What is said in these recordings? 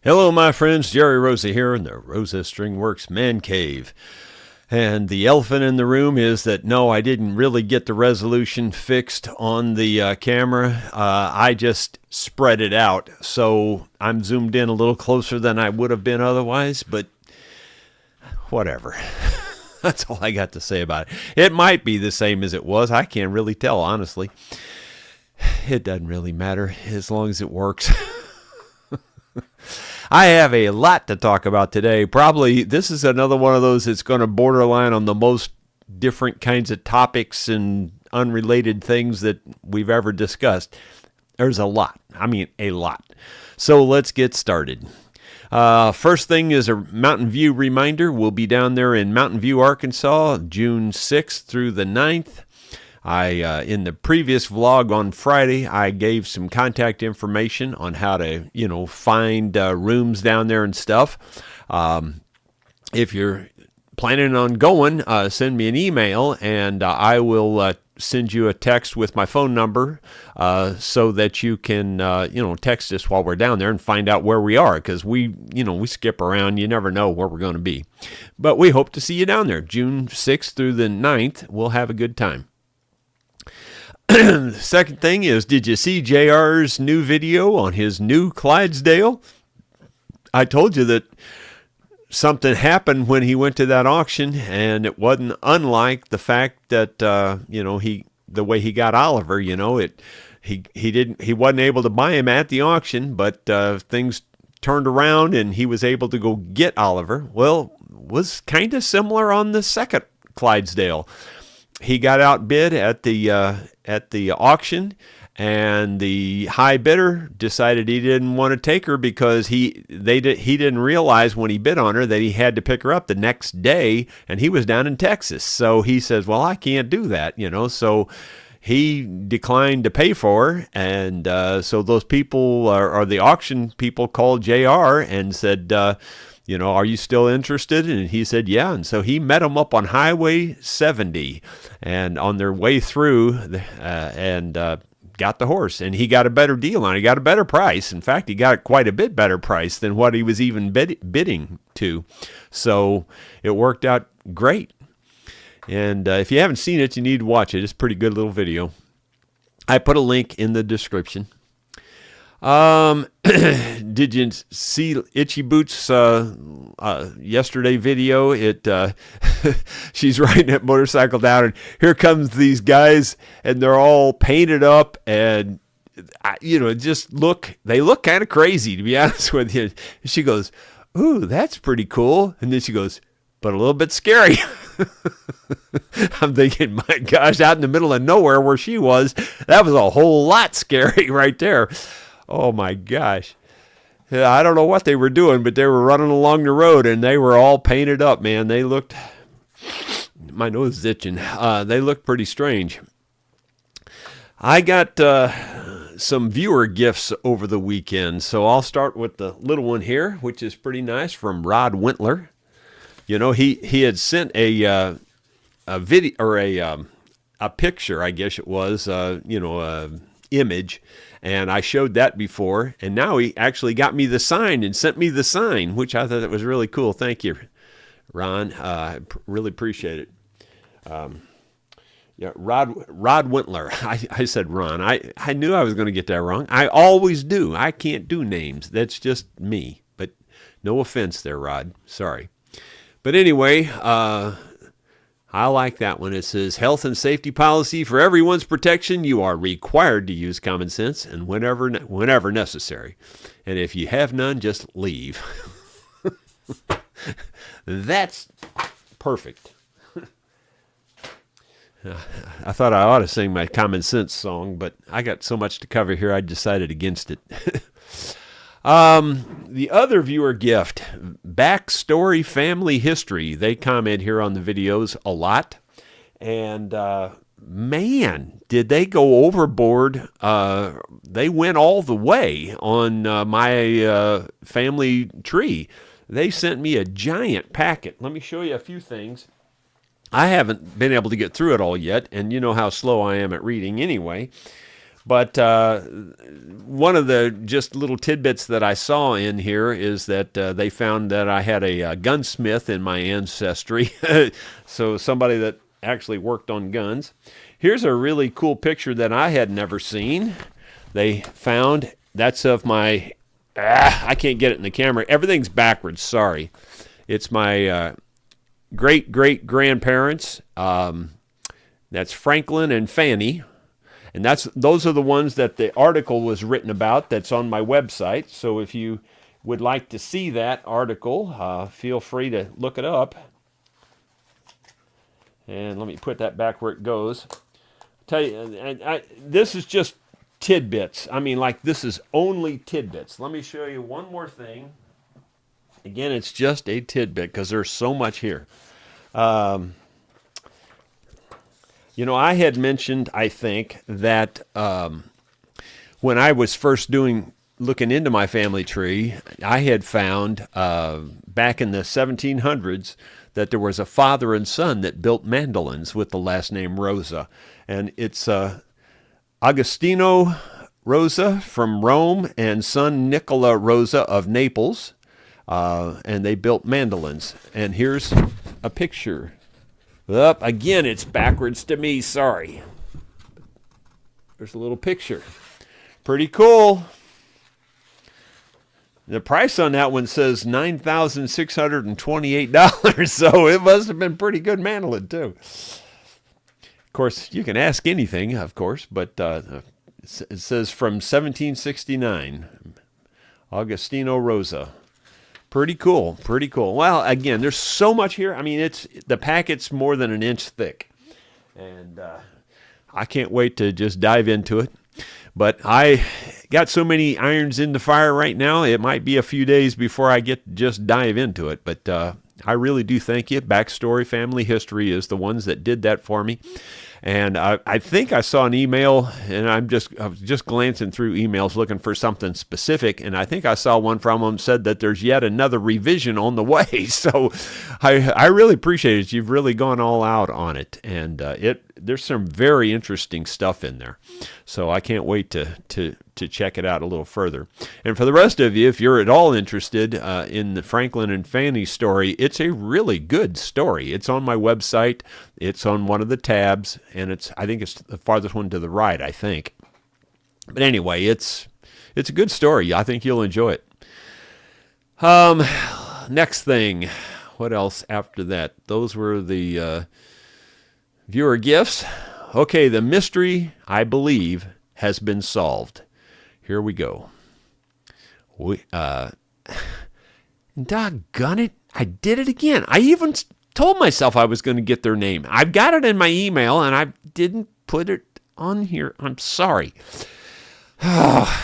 Hello, my friends. Jerry Rosa here in the Rosa String Works Man Cave. And the elephant in the room is that no, I didn't really get the resolution fixed on the camera. I just spread it out. So I'm zoomed in a little closer than I would have been otherwise, but whatever. That's all I got to say about it. It might be the same as it was. I can't really tell, honestly. It doesn't really matter as long as it works. I have a lot to talk about today. Probably this is another one of those that's going to borderline on the most different kinds of topics and unrelated things that we've ever discussed. There's a lot. I mean, a lot. So let's get started. First thing is a Mountain View reminder. We'll be down there in Mountain View, Arkansas, June 6th through the 9th. In the previous vlog on Friday, I gave some contact information on how to, find rooms down there and stuff. If you're planning on going, send me an email and I will send you a text with my phone number so that you can, text us while we're down there and find out where we are because we skip around. You never know where we're going to be. But we hope to see you down there. June 6th through the 9th. We'll have a good time. The second thing is, did you see JR's new video on his new Clydesdale? I told you that something happened when he went to that auction, and it wasn't unlike the fact that the way he got Oliver. He wasn't able to buy him at the auction, but things turned around and he was able to go get Oliver. Well, was kind of similar on the second Clydesdale. He got outbid at the auction, and the high bidder decided he didn't want to take her because he didn't realize when he bid on her that he had to pick her up the next day, and he was down in Texas. So he says, "Well, I can't do that," So he declined to pay for her, and so those people or the auction people called JR and said, are you still interested? And he said, yeah. And so he met him up on Highway 70 and on their way through and got the horse. And he got a better deal on it. He got a better price. In fact, he got quite a bit better price than what he was even bidding to. So it worked out great. And if you haven't seen it, you need to watch it. It's a pretty good little video. I put a link in the description. Did you see Itchy Boots yesterday video? She's riding that motorcycle down, and here comes these guys, and they're all painted up, and they look kind of crazy, to be honest with you. She goes, "Ooh, that's pretty cool," and then she goes, "But a little bit scary." I'm thinking, my gosh, out in the middle of nowhere where she was, that was a whole lot scary right there. Oh my gosh. I don't know what they were doing, but they were running along the road and they were all painted up, man. They looked, my nose is itching. They looked pretty strange. I got some viewer gifts over the weekend, so I'll start with the little one here, which is pretty nice, from Rod Wintler. He had sent a video or a picture, I guess it was, image. And I showed that before, and now he actually got me the sign and sent me the sign, which I thought that was really cool. Thank you, Ron. I really appreciate it. Rod Wintler. I said Ron. I knew I was going to get that wrong. I always do. I can't do names. That's just me. But no offense there, Rod. Sorry. But anyway, I like that one. It says, health and safety policy for everyone's protection. You are required to use common sense and whenever necessary. And if you have none, just leave. That's perfect. I thought I ought to sing my common sense song, but I got so much to cover here, I decided against it. The other viewer gift, Backstory Family History. They comment here on the videos a lot. And, man, did they go overboard. They went all the way on my family tree. They sent me a giant packet. Let me show you a few things. I haven't been able to get through it all yet, and you know how slow I am at reading anyway. But one of the just little tidbits that I saw in here is that they found that I had a gunsmith in my ancestry. So somebody that actually worked on guns. Here's a really cool picture that I had never seen. They found, that's of my, I can't get it in the camera. Everything's backwards, sorry. It's my great-great-grandparents. That's Franklin and Fanny. And those are the ones that the article was written about that's on my website. So if you would like to see that article, feel free to look it up. And let me put that back where it goes. Tell you, this is just tidbits. I mean, like, this is only tidbits. Let me show you one more thing. Again, it's just a tidbit because there's so much here. You know, I had mentioned, I think, that when I was first looking into my family tree, I had found back in the 1700s that there was a father and son that built mandolins with the last name Rosa. And it's Agostino Rosa from Rome and son Nicola Rosa of Naples. And they built mandolins. And here's a picture. Up again, it's backwards to me. Sorry. There's a little picture. Pretty cool. The price on that one says $9,628, so it must have been pretty good mandolin too. Of course, you can ask anything, of course, but it says from 1769, Agostino Rosa. Pretty cool, pretty cool. Well, again, there's so much here. I mean, the packet's more than an inch thick. And I can't wait to just dive into it. But I got so many irons in the fire right now, it might be a few days before I get to just dive into it. But I really do thank you. Backstory Family History is the ones that did that for me. And I think I saw an email, and I was just glancing through emails looking for something specific, and I think I saw one from them said that there's yet another revision on the way. So I really appreciate it. You've really gone all out on it, and there's some very interesting stuff in there. So I can't wait to check it out a little further. And for the rest of you, if you're at all interested in the Franklin and Fanny story, it's a really good story. It's on my website. It's on one of the tabs, and I think it's the farthest one to the right, I think. But anyway, it's a good story. I think you'll enjoy it. Next thing, what else after that? Those were the viewer gifts. Okay, the mystery, I believe, has been solved. Here we go. Doggone it, I did it again. I even told myself I was going to get their name. I've got it in my email, and I didn't put it on here. I'm sorry. I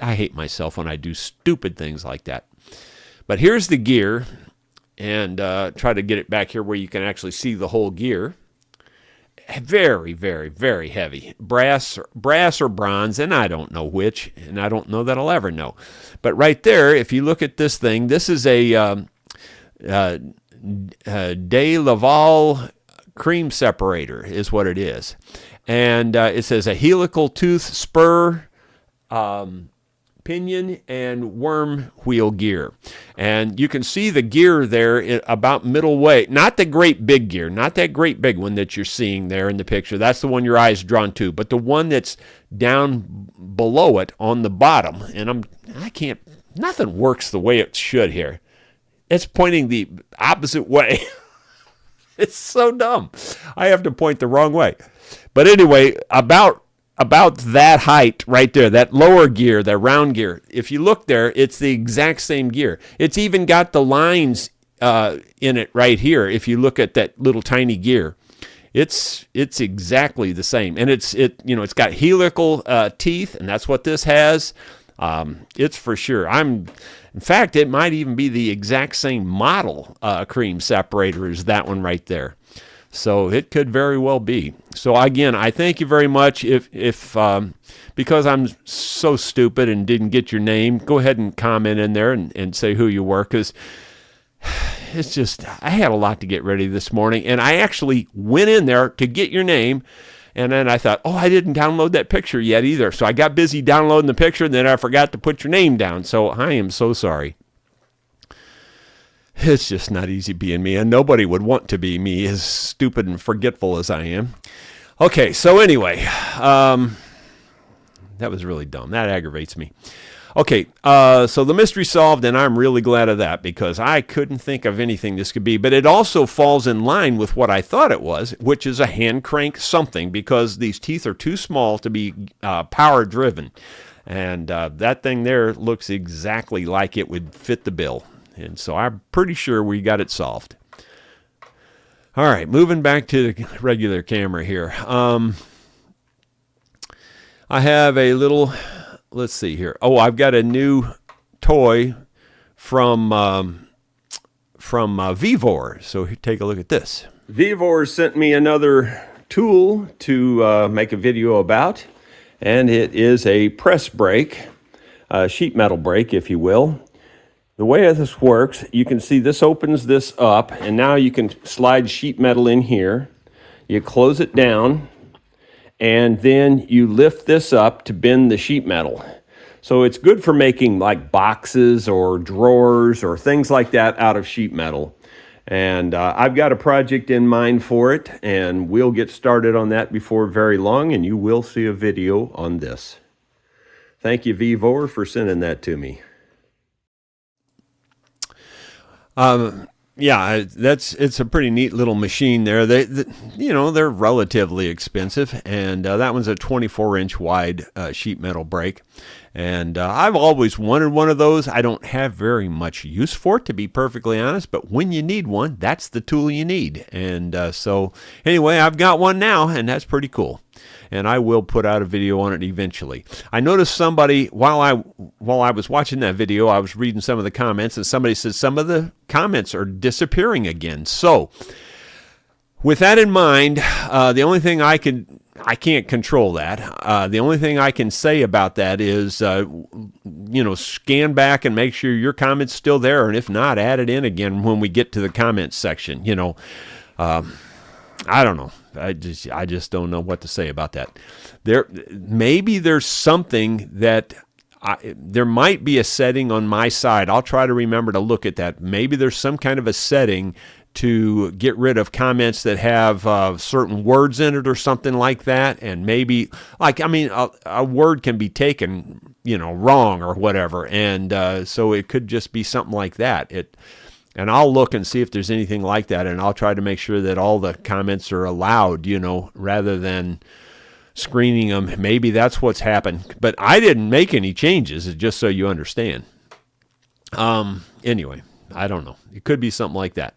hate myself when I do stupid things like that. But here's the gear, and try to get it back here where you can actually see the whole gear. Very, very, very heavy. Brass or bronze, and I don't know which, and I don't know that I'll ever know. But right there, if you look at this thing, this is a De Laval cream separator is what it is. And it says a helical tooth spur, pinion, and worm wheel gear. And you can see the gear there about middle way. Not the great big gear, not that great big one that you're seeing there in the picture. That's the one your eye's drawn to. But the one that's down below it on the bottom. And nothing works the way it should here. It's pointing the opposite way. It's so dumb. I have to point the wrong way. But anyway, about that height right there, that lower gear, that round gear, if you look there, it's the exact same gear. It's even got the lines in it right here. If you look at that little tiny gear, it's exactly the same. And it's got helical teeth, and that's what this has. It's for sure. In fact, it might even be the exact same model cream separator as that one right there. So it could very well be. So again, I thank you very much. If because I'm so stupid and didn't get your name, go ahead and comment in there and say who you were, because I had a lot to get ready this morning, and I actually went in there to get your name, And then I thought, oh, I didn't download that picture yet either. So I got busy downloading the picture, and then I forgot to put your name down. So I am so sorry. It's just not easy being me, and nobody would want to be me, as stupid and forgetful as I am. Okay, so anyway, that was really dumb. That aggravates me. Okay, so the mystery solved, and I'm really glad of that because I couldn't think of anything this could be. But it also falls in line with what I thought it was, which is a hand crank something, because these teeth are too small to be power driven. And that thing there looks exactly like it would fit the bill. And so I'm pretty sure we got it solved. All right, moving back to the regular camera here. I have a little, let's see here. Oh, I've got a new toy from Vivor. So take a look at this. Vivor sent me another tool to make a video about, and it is a press brake, sheet metal brake, if you will. The way this works, you can see this opens this up, and now you can slide sheet metal in here. You close it down, and then you lift this up to bend the sheet metal. So it's good for making like boxes or drawers or things like that out of sheet metal. And I've got a project in mind for it, and we'll get started on that before very long, and you will see a video on this. Thank you, Vivor, for sending that to me. Yeah, it's a pretty neat little machine there. They're relatively expensive, and that one's a 24-inch wide sheet metal brake. And I've always wanted one of those. I don't have very much use for it, to be perfectly honest, but when you need one, that's the tool you need. And so anyway, I've got one now, and that's pretty cool. And I will put out a video on it eventually. I noticed somebody, while I was watching that video, I was reading some of the comments, and somebody said some of the comments are disappearing again. So with that in mind, the only thing I can't control that. The only thing I can say about that is, scan back and make sure your comment's still there, and if not, add it in again when we get to the comments section. I don't know. I just don't know what to say about that. Maybe there's something that there might be a setting on my side. I'll try to remember to look at that. Maybe there's some kind of a setting to get rid of comments that have certain words in it or something like that. And maybe, a word can be taken, wrong or whatever. And so it could just be something like that. And I'll look and see if there's anything like that, and I'll try to make sure that all the comments are allowed, rather than screening them. Maybe that's what's happened. But I didn't make any changes, just so you understand. Anyway, I don't know. It could be something like that.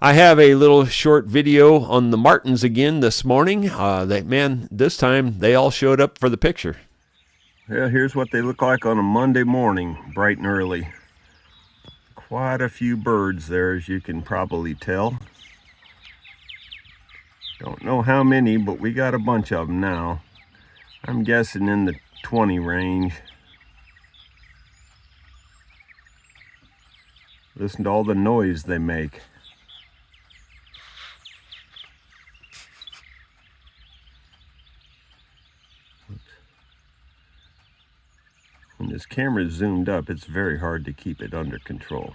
I have a little short video on the Martins again this morning. This time they all showed up for the picture. Yeah, here's what they look like on a Monday morning, bright and early. Quite a few birds there, as you can probably tell. Don't know how many, but we got a bunch of them now. I'm guessing in the 20 range. Listen to all the noise they make. When this camera is zoomed up, it's very hard to keep it under control.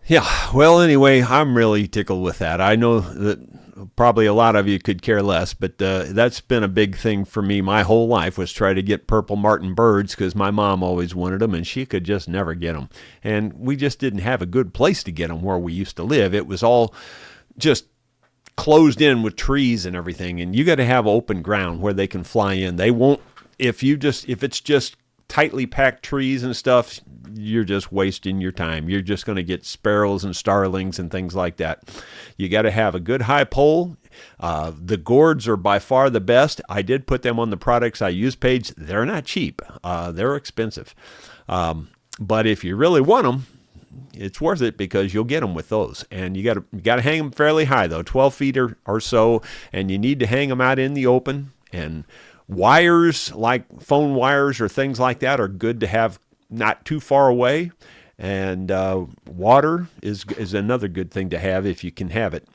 Yeah, well, anyway, I'm really tickled with that. I know that probably a lot of you could care less, but that's been a big thing for me my whole life, was try to get purple martin birds, because my mom always wanted them, and she could just never get them. And we just didn't have a good place to get them where we used to live. It was all just closed in with trees and everything, and you got to have open ground where they can fly in. They won't, if it's just tightly packed trees and stuff, you're just wasting your time. You're just going to get sparrows and starlings and things like that. You got to have a good high pole. The gourds are by far the best. I did put them on the products I use page. They're not cheap. They're expensive. But if you really want them, it's worth it, because you'll get them with those. And you got to hang them fairly high, though, 12 feet or so, and you need to hang them out in the open. And Wires like phone wires or things like that are good to have not too far away. And water is another good thing to have if you can have it.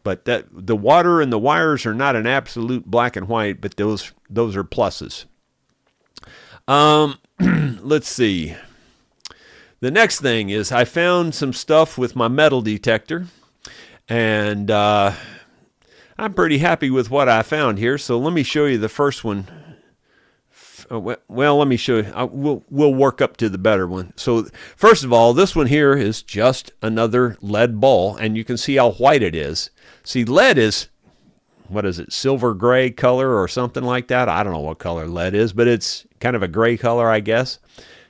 But the water and the wires are not an absolute black and white, but those are pluses. Let's see. The next thing is I found some stuff with my metal detector, and I'm pretty happy with what I found here. So let me show you the first one. Well, let me show you. We'll work up to the better one. So first of all, this one here is just another lead ball, and you can see how white it is. See, lead is, what is it, silver gray color or something like that? I don't know what color lead is, but it's kind of a gray color, I guess.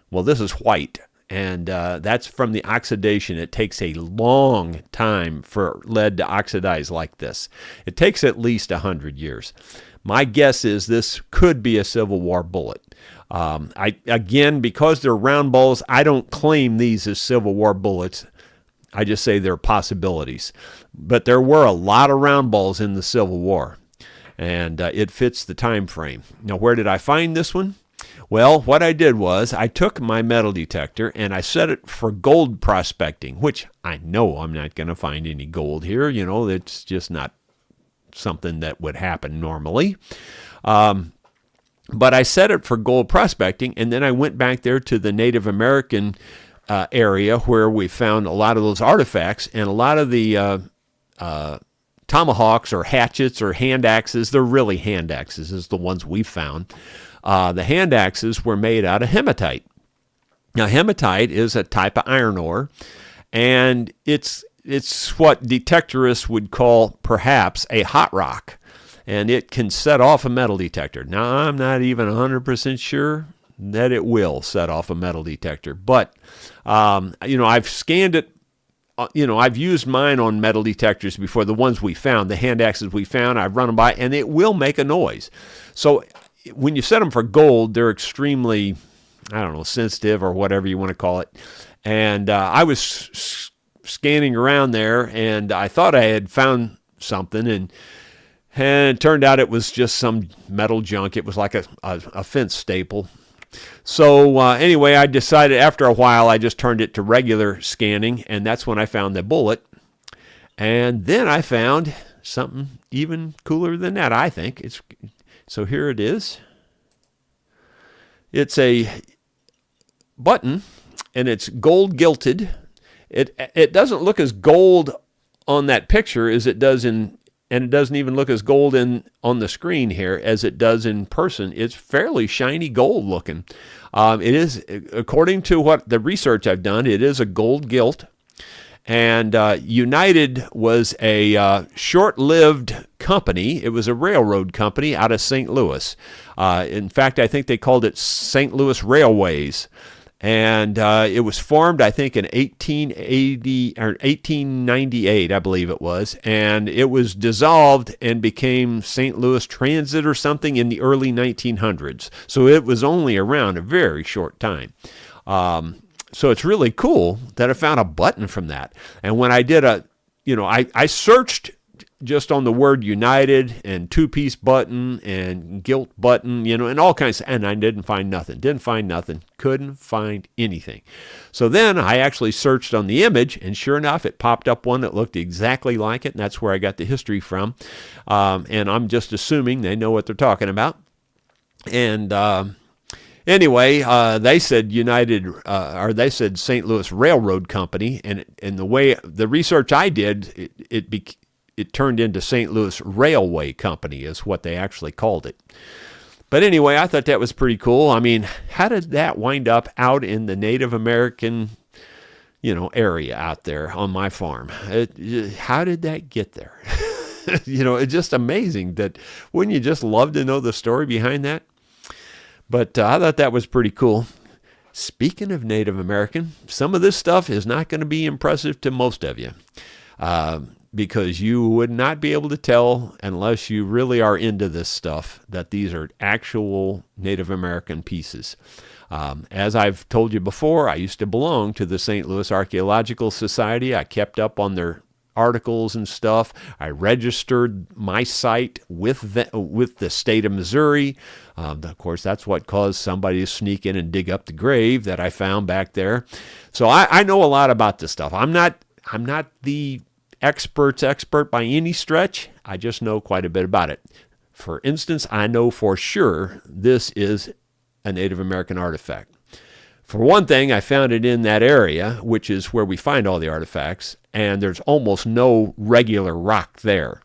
Well, this is white, and that's from the oxidation. It takes a long time for lead to oxidize like this. It takes at least 100 years. My guess is this could be a Civil War bullet. Again, because they're round balls, I don't claim these as Civil War bullets. I just say they're possibilities. But there were a lot of round balls in the Civil War, and it fits the time frame. Now, where did I find this one? Well, what I did was I took my metal detector and I set it for gold prospecting, which I know I'm not going to find any gold here. You know, it's just not something that would happen normally. But I set it for gold prospecting, and then I went back there to the Native American area where we found a lot of those artifacts, and a lot of the tomahawks or hatchets or hand axes, they're really hand axes, is the ones we found. The hand axes were made out of hematite. Now, hematite is a type of iron ore, and it's what detectorists would call perhaps a hot rock, and it can set off a metal detector. Now, I'm not even 100% sure that it will set off a metal detector, but I've scanned it. I've used mine on metal detectors before, the ones we found, the hand axes we found. I've run them by, and it will make a noise. So when you set them for gold, they're extremely, sensitive or whatever you want to call it. And I was scanning around there, and I thought I had found something, and it turned out it was just some metal junk. It was like a fence staple. So anyway, I decided after a while I just turned it to regular scanning, and that's when I found the bullet. And then I found something even cooler than that, I think. So here it is. It's a button, and it's gold gilded. It doesn't look as gold on that picture as it does and it doesn't even look as gold on the screen here as it does in person. It's fairly shiny gold looking. It is, according to what the research I've done, it is a gold gilt. And United was a short-lived company. It was a railroad company out of St. Louis. In fact, I think they called it St. Louis Railways. And it was formed, I think, in 1880 or 1898, I believe it was. And it was dissolved and became St. Louis Transit or something in the early 1900s. So it was only around a very short time. So it's really cool that I found a button from that. And when I did I searched just on the word United and two-piece button and gilt button, and all kinds, and I didn't find nothing. Couldn't find anything. So then I actually searched on the image, and sure enough, it popped up one that looked exactly like it, and that's where I got the history from. And I'm just assuming they know what they're talking about. And anyway, they said United, or they said St. Louis Railroad Company, and the way the research I did, it turned into St. Louis Railway Company is what they actually called it. But anyway, I thought that was pretty cool. I mean, how did that wind up out in the Native American, area out there on my farm? How did that get there? It's just amazing that, wouldn't you just love to know the story behind that? But I thought that was pretty cool. Speaking of Native American, some of this stuff is not going to be impressive to most of you. Because you would not be able to tell, unless you really are into this stuff, that these are actual Native American pieces. As I've told you before, I used to belong to the St. Louis Archaeological Society. I kept up on their articles and stuff. I registered my site with the state of Missouri. Of course, that's what caused somebody to sneak in and dig up the grave that I found back there. So I know a lot about this stuff. I'm not the expert by any stretch. I just know quite a bit about it. For instance, I know for sure this is a Native American artifact. For one thing, I found it in that area, which is where we find all the artifacts, and there's almost no regular rock there.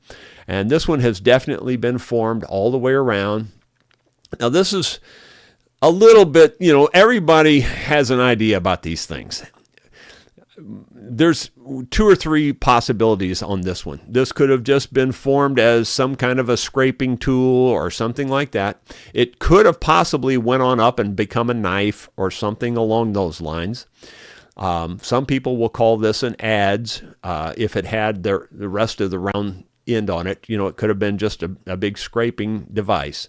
And this one has definitely been formed all the way around. Now, this is a little bit, everybody has an idea about these things. There's 2 or 3 possibilities on this one. This could have just been formed as some kind of a scraping tool or something like that. It could have possibly went on up and become a knife or something along those lines. Some people will call this an adze. If it had the rest of the round end on it, it could have been just a big scraping device.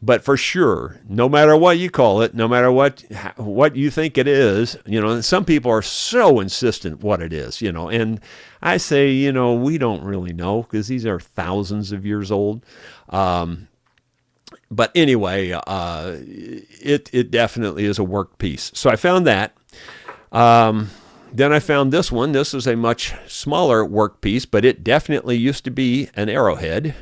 But for sure, no matter what you call it, no matter what you think it is, some people are so insistent what it is, and I say, we don't really know because these are thousands of years old. But anyway, it definitely is a work piece. So I found that. Then I found this one. This is a much smaller work piece, but it definitely used to be an arrowhead,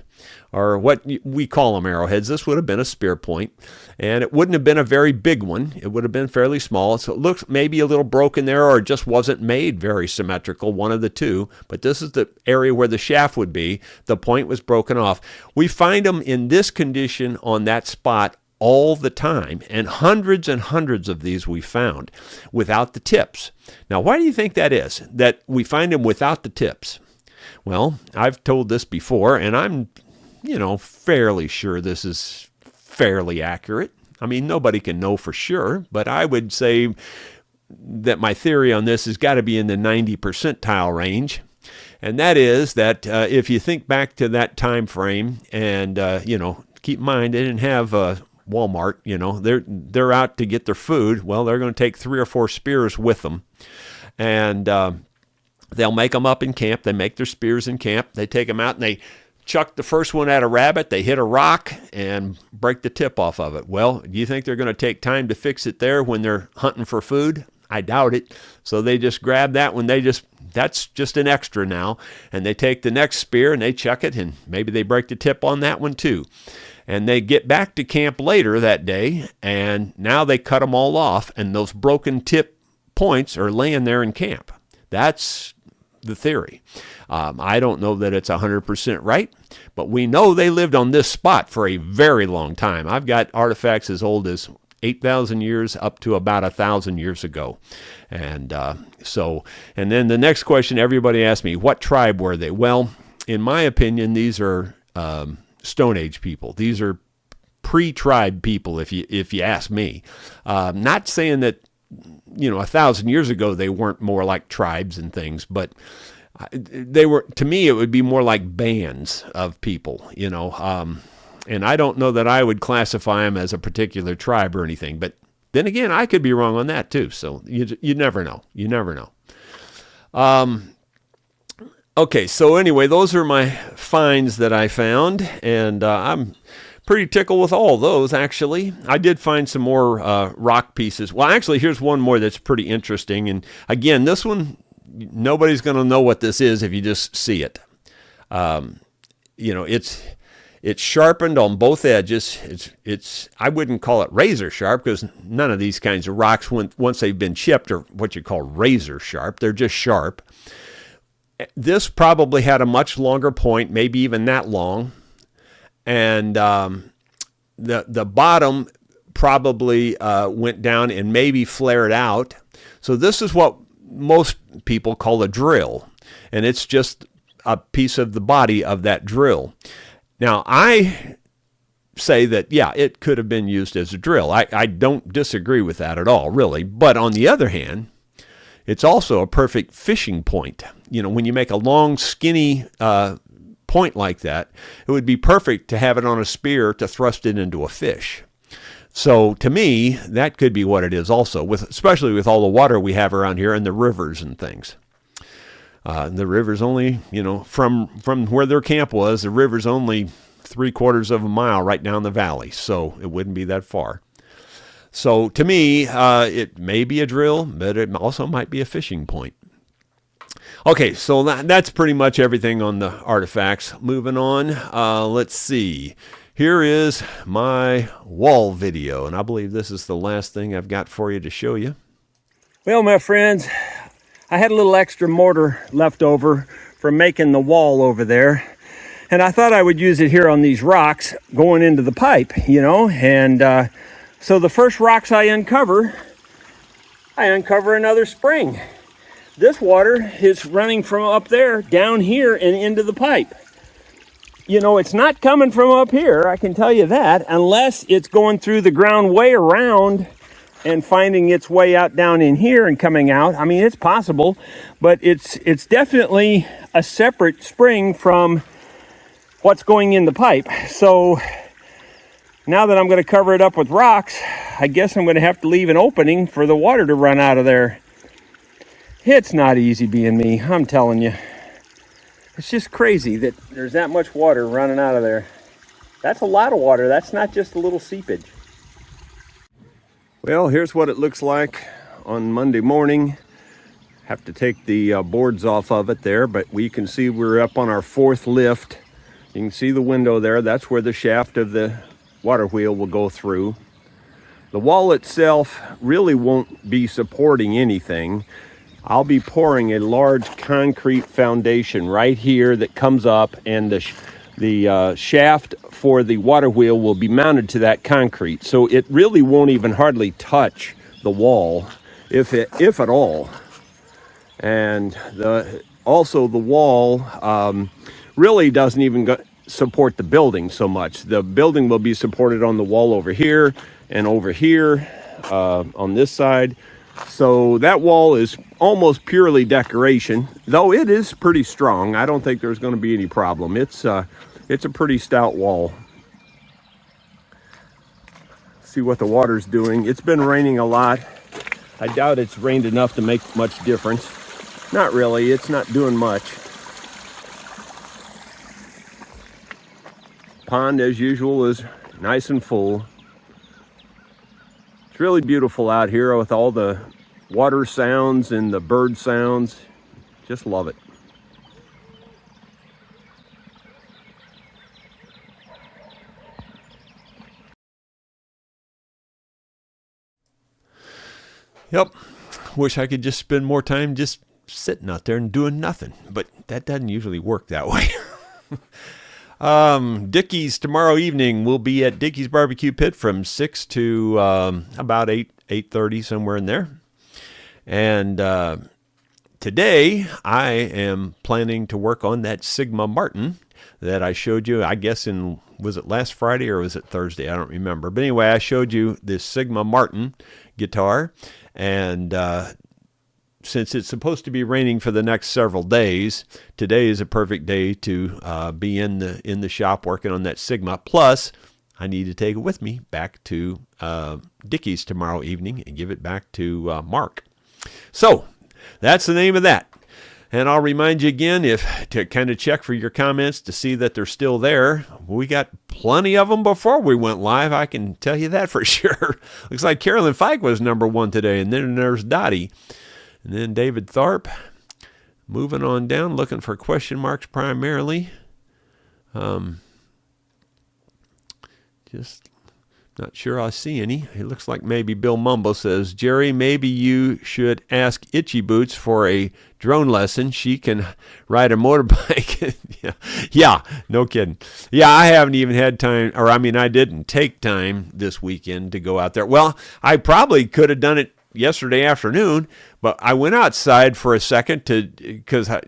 or what we call them arrowheads. This would have been a spear point, and it wouldn't have been a very big one. It would have been fairly small, so it looks maybe a little broken there, or it just wasn't made very symmetrical, one of the two. But this is the area where the shaft would be. The point was broken off. We find them in this condition on that spot all the time, and hundreds of these we found without the tips. Now, why do you think that is, that we find them without the tips? Well, I've told this before, and I'm fairly sure this is fairly accurate. I mean, nobody can know for sure, but I would say that my theory on this has got to be in the 90 percentile range. And that is that if you think back to that time frame, and, keep in mind, they didn't have Walmart, they're out to get their food. Well, they're going to take 3 or 4 spears with them. And they'll make them up in camp. They make their spears in camp. They take them out and they chuck the first one at a rabbit. They hit a rock and break the tip off of it. Well, do you think they're going to take time to fix it there when they're hunting for food? I doubt it. So they just grab that one. That's just an extra now. And they take the next spear and they chuck it, and maybe they break the tip on that one too. And they get back to camp later that day, and now they cut them all off, and those broken tip points are laying there in camp. That's the theory. I don't know that it's 100% right, but we know they lived on this spot for a very long time. I've got artifacts as old as 8,000 years up to about 1,000 years ago. And and then the next question everybody asked me, what tribe were they? Well, in my opinion, these are Stone Age people. These are pre-tribe people, if you ask me. Not saying that 1,000 years ago they weren't more like tribes and things, but they were, to me, it would be more like bands of people, and I don't know that I would classify them as a particular tribe or anything, but then again, I could be wrong on that too, so you never know. You never know. Okay, so anyway, those are my finds that I found, and I'm pretty tickled with all those, actually. I did find some more rock pieces. Well, actually, here's one more that's pretty interesting, and again, this one, nobody's going to know what this is if you just see it. It's sharpened on both edges. It's I wouldn't call it razor sharp, because none of these kinds of rocks, once they've been chipped, are what you call razor sharp. They're just sharp. This probably had a much longer point, maybe even that long, and the bottom probably went down and maybe flared out. So this is what most people call a drill, and it's just a piece of the body of that drill. Now, I say that, yeah, it could have been used as a drill. I don't disagree with that at all, really. But on the other hand, it's also a perfect fishing point. When you make a long, skinny point like that, it would be perfect to have it on a spear to thrust it into a fish. So to me, that could be what it is also, especially with all the water we have around here and the rivers and things. The river's only, from where their camp was, the river's only 3/4 of a mile right down the valley, so it wouldn't be that far. So to me, it may be a drill, but it also might be a fishing point. Okay, so that's pretty much everything on the artifacts. Moving on, let's see. Here is my wall video, and I believe this is the last thing I've got for you to show you. Well, my friends, I had a little extra mortar left over from making the wall over there, and I thought I would use it here on these rocks going into the pipe, and so the first rocks I uncover another spring. This water is running from up there down here and into the pipe. It's not coming from up here, I can tell you that, unless it's going through the ground way around and finding its way out down in here and coming out. I mean, it's possible, but it's definitely a separate spring from what's going in the pipe. So now that I'm going to cover it up with rocks, I guess I'm going to have to leave an opening for the water to run out of there. It's not easy being me, I'm telling you. It's just crazy that there's that much water running out of there. That's a lot of water. That's not just a little seepage. Well, here's what it looks like on Monday morning. Have to take the boards off of it there, but we can see we're up on our 4th lift. You can see the window there. That's where the shaft of the water wheel will go through. The wall itself really won't be supporting anything. I'll be pouring a large concrete foundation right here that comes up, and the shaft for the water wheel will be mounted to that concrete. So it really won't even hardly touch the wall, if at all. And also the wall really doesn't even support the building so much. The building will be supported on the wall over here and over here on this side. So that wall is almost purely decoration, though it is pretty strong. I don't think there's going to be any problem. It's a pretty stout wall. See what the water's doing. It's been raining a lot. I doubt it's rained enough to make much difference. Not really. It's not doing much. Pond, as usual, is nice and full. It's really beautiful out here with all the water sounds and the bird sounds. Just love it. Yep. Wish I could just spend more time just sitting out there and doing nothing, but that doesn't usually work that way. Dickie's tomorrow evening. We'll be at Dickie's Barbecue Pit from 6 to about 8:30, somewhere in there. And today I am planning to work on that Sigma Martin that I showed you, I guess was it last Friday or was it Thursday? I don't remember. But anyway, I showed you this Sigma Martin guitar, and since it's supposed to be raining for the next several days, today is a perfect day to be in the shop working on that Sigma. Plus, I need to take it with me back to Dickie's tomorrow evening and give it back to Mark. So that's the name of that. And I'll remind you again, to kind of check for your comments to see that they're still there. We got plenty of them before we went live. I can tell you that for sure. Looks like Carolyn Fike was number 1 today, and then there's Dottie. And then David Tharp. Moving on down, looking for question marks primarily. Just not sure I see any. It looks like maybe Bill Mumbo says, Jerry, maybe you should ask Itchy Boots for a drone lesson. She can ride a motorbike. Yeah, no kidding. Yeah, I haven't even had time, I didn't take time this weekend to go out there. Well, I probably could have done it yesterday afternoon, but I went outside for a second because I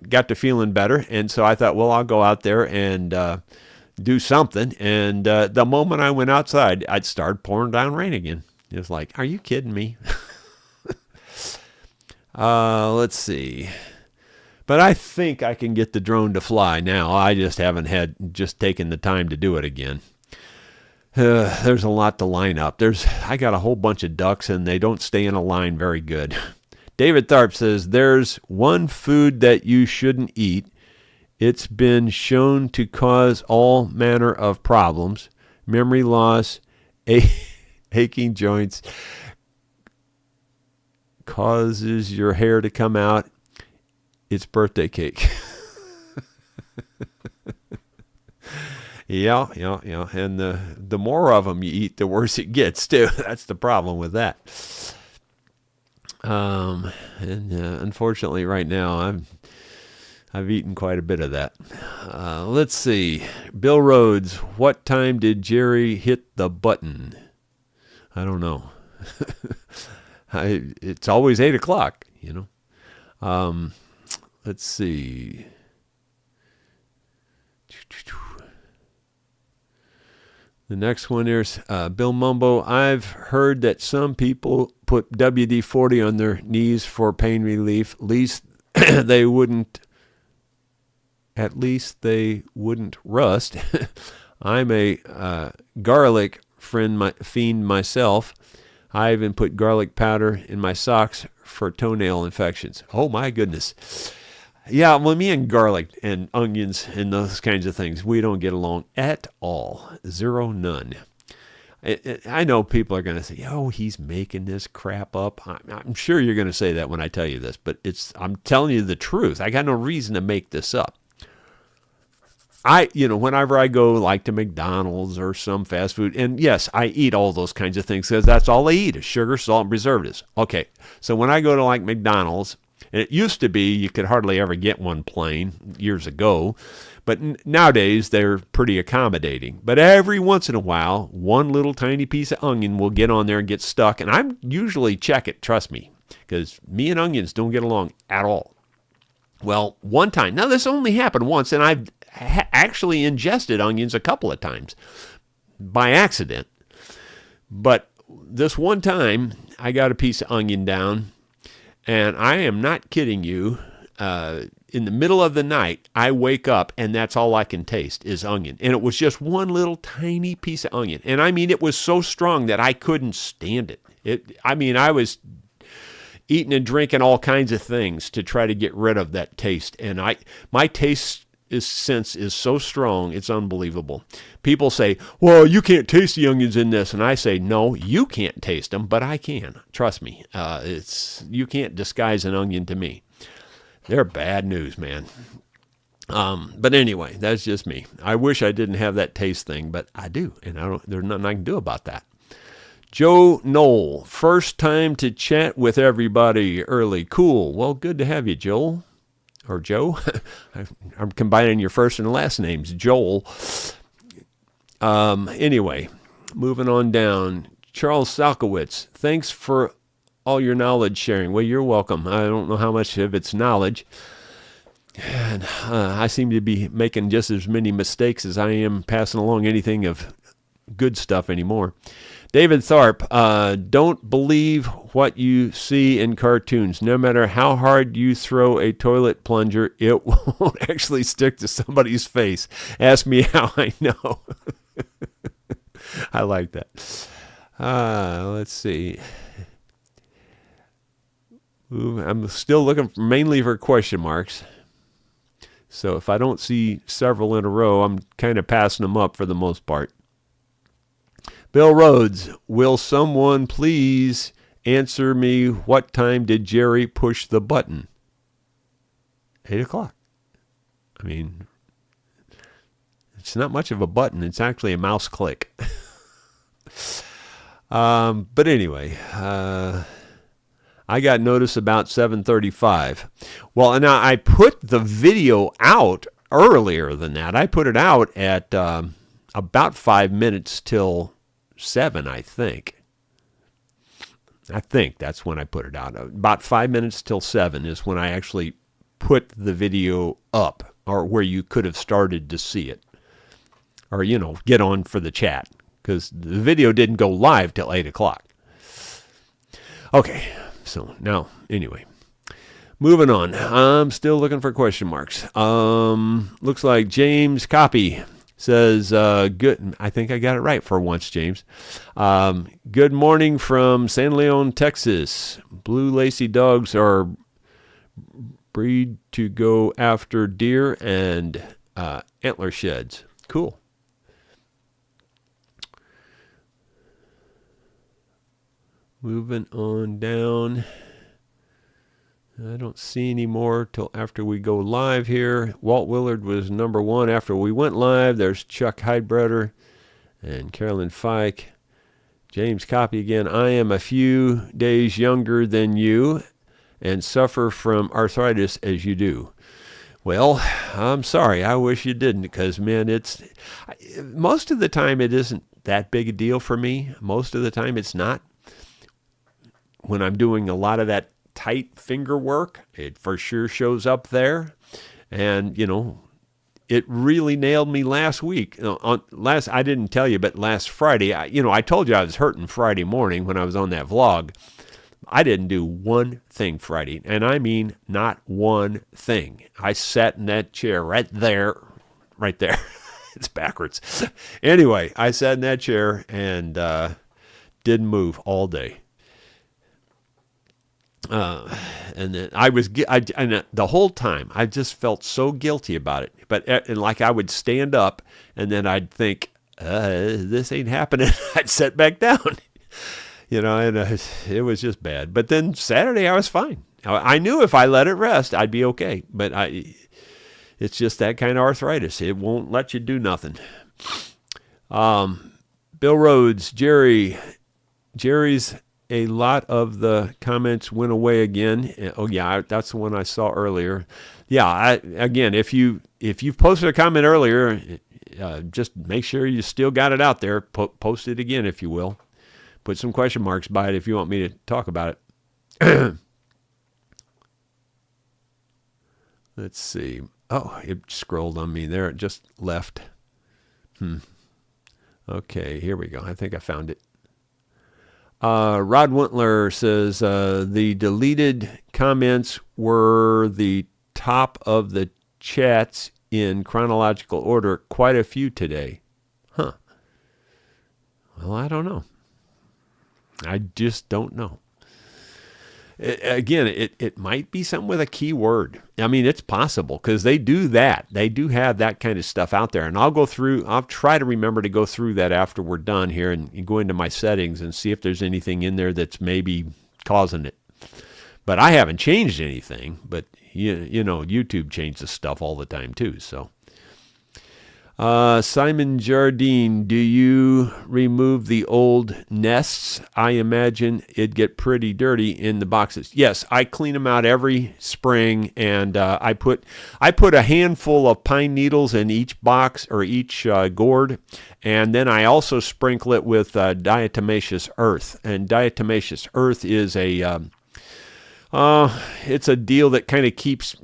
got to feeling better. And so I thought, well, I'll go out there and do something. And the moment I went outside, I'd start pouring down rain again. It was like, are you kidding me? Let's see. But I think I can get the drone to fly now. I just haven't taken the time to do it again. There's a lot to line up. I got a whole bunch of ducks, and they don't stay in a line very good. David Tharp says, there's one food that you shouldn't eat. It's been shown to cause all manner of problems, memory loss, aching joints, causes your hair to come out. It's birthday cake. Yeah. And the more of them you eat, the worse it gets, too. That's the problem with that. Unfortunately, right now, I've eaten quite a bit of that. Let's see. Bill Rhodes, what time did Jerry hit the button? I don't know. It's always 8 o'clock, you know. Let's see. The next one is Bill Mumbo. I've heard that some people put WD-40 on their knees for pain relief. At least they wouldn't rust. I'm a garlic fiend myself. I even put garlic powder in my socks for toenail infections. Oh, my goodness. Yeah, well, me and garlic and onions and those kinds of things, we don't get along at all. Zero, none. I know people are going to say, oh, he's making this crap up. I'm sure you're going to say that when I tell you this, but I'm telling you the truth. I got no reason to make this up. Whenever I go like to McDonald's or some fast food, and yes, I eat all those kinds of things because that's all I eat is sugar, salt, and preservatives. Okay, so when I go to like McDonald's, and it used to be you could hardly ever get one plain years ago, but nowadays they're pretty accommodating. But every once in a while, one little tiny piece of onion will get on there and get stuck, and I usually check it, trust me, because me and onions don't get along at all. Well, one time, now this only happened once, and I've actually ingested onions a couple of times by accident. But this one time, I got a piece of onion down, and I am not kidding you. In the middle of the night, I wake up, and that's all I can taste is onion. And it was just one little tiny piece of onion. And I mean, it was so strong that I couldn't stand it. I was eating and drinking all kinds of things to try to get rid of that taste. And my taste sense is so strong, it's unbelievable. People say, well, you can't taste the onions in this. And I say, no, you can't taste them, but I can. Trust me. You can't disguise an onion to me. They're bad news, man. But anyway, that's just me. I wish I didn't have that taste thing, but I do. And there's nothing I can do about that. Joe Knoll, first time to chat with everybody early. Cool. Well, good to have you, Joel. Or Joe. I'm combining your first and last names. Joel. Anyway, moving on down. Charles Salkowitz, thanks for all your knowledge sharing. Well, you're welcome. I don't know how much of it's knowledge. And I seem to be making just as many mistakes as I am passing along anything of good stuff anymore. David Tharp, don't believe what you see in cartoons. No matter how hard you throw a toilet plunger, it won't actually stick to somebody's face. Ask me how I know. I like that. Let's see. I'm still looking mainly for question marks. So if I don't see several in a row, I'm kind of passing them up for the most part. Bill Rhodes, will someone please answer me, what time did Jerry push the button? 8 o'clock. I mean, it's not much of a button. It's actually a mouse click. But anyway, I got notice about 7:35. Well, now I put the video out earlier than that. I put it out at about 5 minutes till 7, I think. I think that's when I put it out. About 5 minutes till 7 is when I actually put the video up, or where you could have started to see it. Or, get on for the chat. Because the video didn't go live till 8 o'clock. Okay, so now, anyway. Moving on. I'm still looking for question marks. Looks like James Copy. says, good. I think I got it right for once, James. Good morning from San Leon, Texas. Blue Lacy dogs are breed to go after deer and antler sheds. Cool. Moving on down. I don't see any more till after we go live here. Walt Willard was number one after we went live. There's Chuck Heidbreder and Carolyn Fike. James Copy again. I am a few days younger than you and suffer from arthritis as you do. Well, I'm sorry. I wish you didn't, because, man, it's most of the time it isn't that big a deal for me. Most of the time it's not. When I'm doing a lot of that tight finger work, it for sure shows up there. And, it really nailed me last week. I didn't tell you, but last Friday, I told you I was hurting Friday morning when I was on that vlog. I didn't do one thing Friday, and I mean not one thing. I sat in that chair right there. It's backwards. Anyway, I sat in that chair and didn't move all day. And then the whole time I just felt so guilty about it. But like I would stand up and then I'd think, this ain't happening. I'd sit back down, and it was just bad. But then Saturday I was fine. I knew if I let it rest, I'd be okay. But it's just that kind of arthritis. It won't let you do nothing. Bill Rhodes, Jerry's. A lot of the comments went away again. Oh yeah, that's the one I saw earlier. Yeah, again, if you've posted a comment earlier, just make sure you still got it out there. Post it again if you will. Put some question marks by it if you want me to talk about it. Let's see. Oh, it scrolled on me there. It just left. Okay, here we go. I think I found it. Rod Wintler says the deleted comments were the top of the chats in chronological order. Quite a few today. Huh. Well, I don't know. I just don't know. It might be something with a keyword. I mean, it's possible because they do that. They do have that kind of stuff out there. And I'll try to remember to go through that after we're done here and go into my settings and see if there's anything in there that's maybe causing it. But I haven't changed anything. But, YouTube changes stuff all the time too. So, Simon Jardine, do you remove the old nests? I imagine it'd get pretty dirty in the boxes. Yes, I clean them out every spring, and I put a handful of pine needles in each box or each gourd, and then I also sprinkle it with diatomaceous earth. And diatomaceous earth is it's a deal that kind of keeps.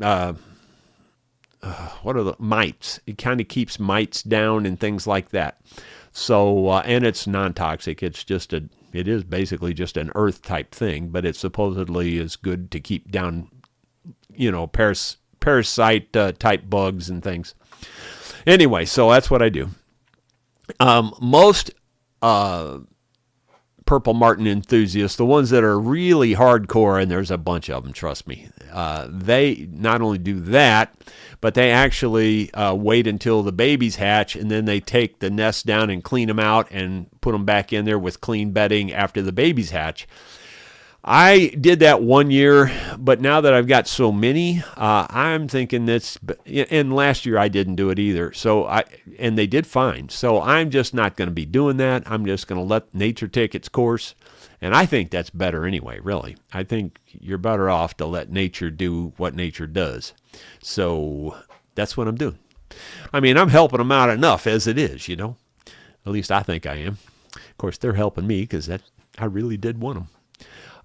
What are the mites? It kind of keeps mites down and things like that. So, and it's non-toxic. It is basically just an earth type thing, but it supposedly is good to keep down, parasite type bugs and things. Anyway, so that's what I do. Most Purple Martin enthusiasts, the ones that are really hardcore, and there's a bunch of them, trust me, they not only do that, but they actually wait until the babies hatch, and then they take the nests down and clean them out and put them back in there with clean bedding after the babies hatch. I did that 1 year, but now that I've got so many, I'm thinking and last year I didn't do it either. And they did fine. So I'm just not going to be doing that. I'm just going to let nature take its course. And I think that's better anyway, really. I think you're better off to let nature do what nature does. So that's what I'm doing. I mean, I'm helping them out enough as it is, At least I think I am. Of course, they're helping me because I really did want them.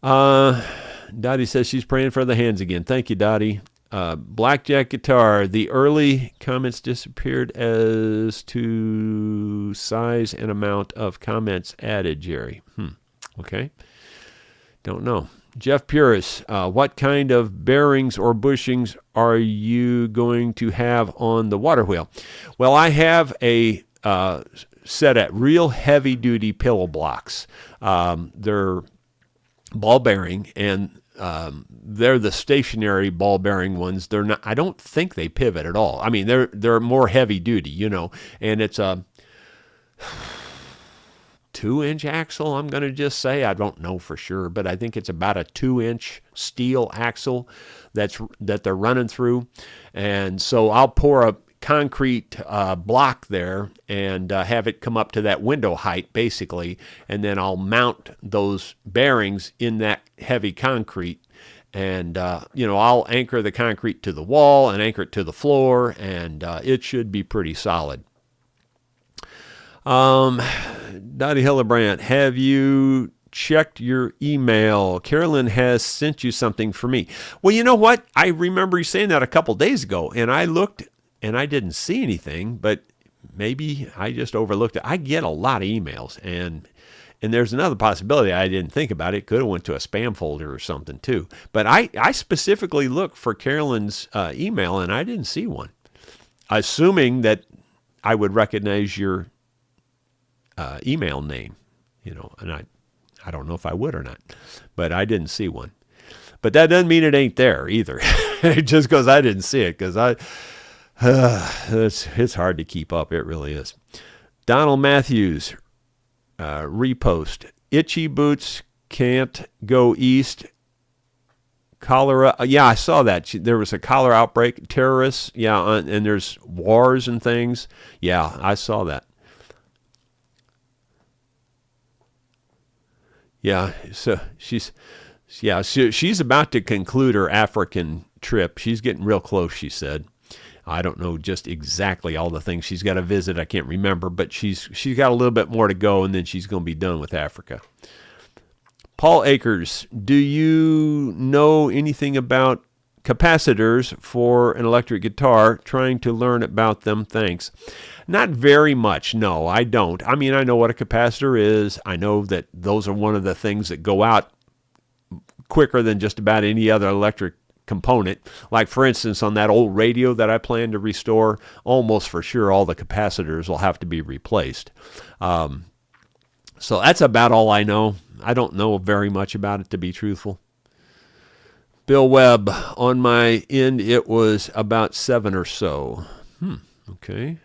Dottie says she's praying for the hands again. Thank you, Dottie. Blackjack Guitar. The early comments disappeared as to size and amount of comments added, Jerry. Okay. Don't know. Jeff Puris, what kind of bearings or bushings are you going to have on the water wheel? Well, I have a set of real heavy-duty pillow blocks. They're ball bearing, and they're the stationary ball bearing ones. They're not. I don't think they pivot at all. I mean, they're more heavy-duty, and it's a 2-inch axle, I'm going to just say. I don't know for sure, but I think it's about a 2-inch steel axle that they're running through. And so I'll pour a concrete block there and have it come up to that window height, basically. And then I'll mount those bearings in that heavy concrete. And, I'll anchor the concrete to the wall and anchor it to the floor, and it should be pretty solid. Dottie Hillebrand, have you checked your email? Carolyn has sent you something for me. Well, you know what? I remember you saying that a couple days ago, and I looked and I didn't see anything, but maybe I just overlooked it. I get a lot of emails, and there's another possibility I didn't think about. It could have went to a spam folder or something too. But I specifically looked for Carolyn's email, and I didn't see one, assuming that I would recognize your email name, and I don't know if I would or not, but I didn't see one. But that doesn't mean it ain't there either. Just because I didn't see it, because it's hard to keep up. It really is. Donald Matthews, repost. Itchy boots can't go east. Cholera. Yeah, I saw that. There was a cholera outbreak. Terrorists. Yeah, and there's wars and things. Yeah, I saw that. Yeah, so she's about to conclude her African trip. She's getting real close, she said. I don't know just exactly all the things she's got to visit. I can't remember, but she's got a little bit more to go, and then she's going to be done with Africa. Paul Akers, do you know anything about capacitors for an electric guitar? Trying to learn about them, thanks. Not very much, no, I don't. I mean, I know what a capacitor is. I know that those are one of the things that go out quicker than just about any other electric component. Like, for instance, on that old radio that I plan to restore, almost for sure all the capacitors will have to be replaced. So that's about all I know. I don't know very much about it, to be truthful. Bill Webb, on my end, it was about 7 or so. Okay.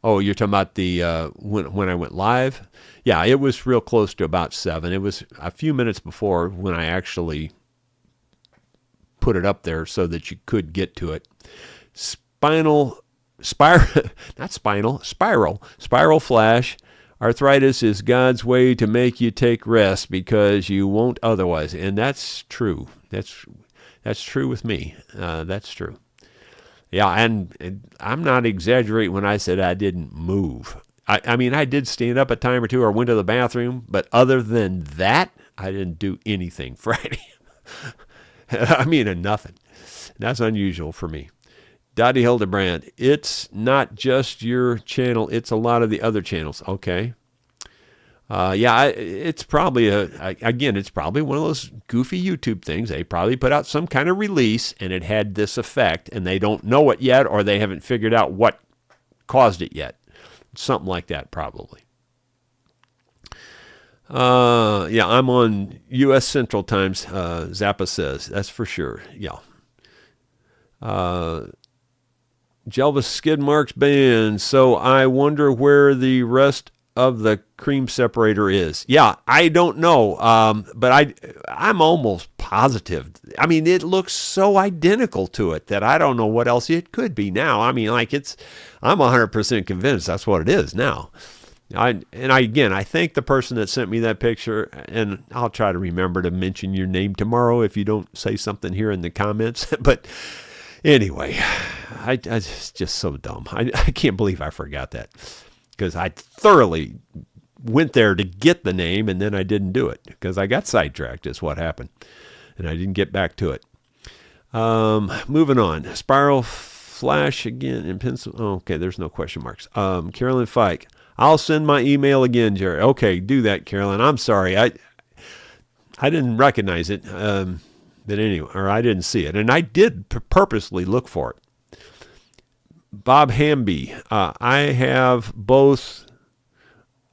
Oh, you're talking about the when I went live? Yeah, it was real close to about 7. It was a few minutes before when I actually put it up there so that you could get to it. Spiral flash. Arthritis is God's way to make you take rest because you won't otherwise. And that's true. That's true with me. That's true. Yeah, and I'm not exaggerating when I said I didn't move. I mean, I did stand up a time or two or went to the bathroom, but other than that, I didn't do anything Friday. I mean, nothing. That's unusual for me. Dottie Hildebrand, it's not just your channel, it's a lot of the other channels. Okay. It's probably it's probably one of those goofy YouTube things. They probably put out some kind of release and it had this effect and they don't know it yet, or they haven't figured out what caused it yet. Something like that, probably. I'm on U.S. Central Times, Zappa says. That's for sure. Yeah. Jelvis skid marks banned, so I wonder where the rest of the cream separator is. Yeah, I don't know, but I'm almost positive. I mean, it looks so identical to it that I don't know what else it could be now. I mean, I'm 100% convinced that's what it is now. I thank the person that sent me that picture, and I'll try to remember to mention your name tomorrow if you don't say something here in the comments. But anyway, it's just so dumb. I can't believe I forgot that, because I thoroughly went there to get the name, and then I didn't do it because I got sidetracked is what happened, and I didn't get back to it. Moving on. Spiral flash again in pencil. Oh, okay, there's no question marks. Carolyn Fike. I'll send my email again, Jerry. Okay, do that, Carolyn. I'm sorry. I didn't recognize it, but anyway, or I didn't see it, and I did purposely look for it. Bob Hamby, I have both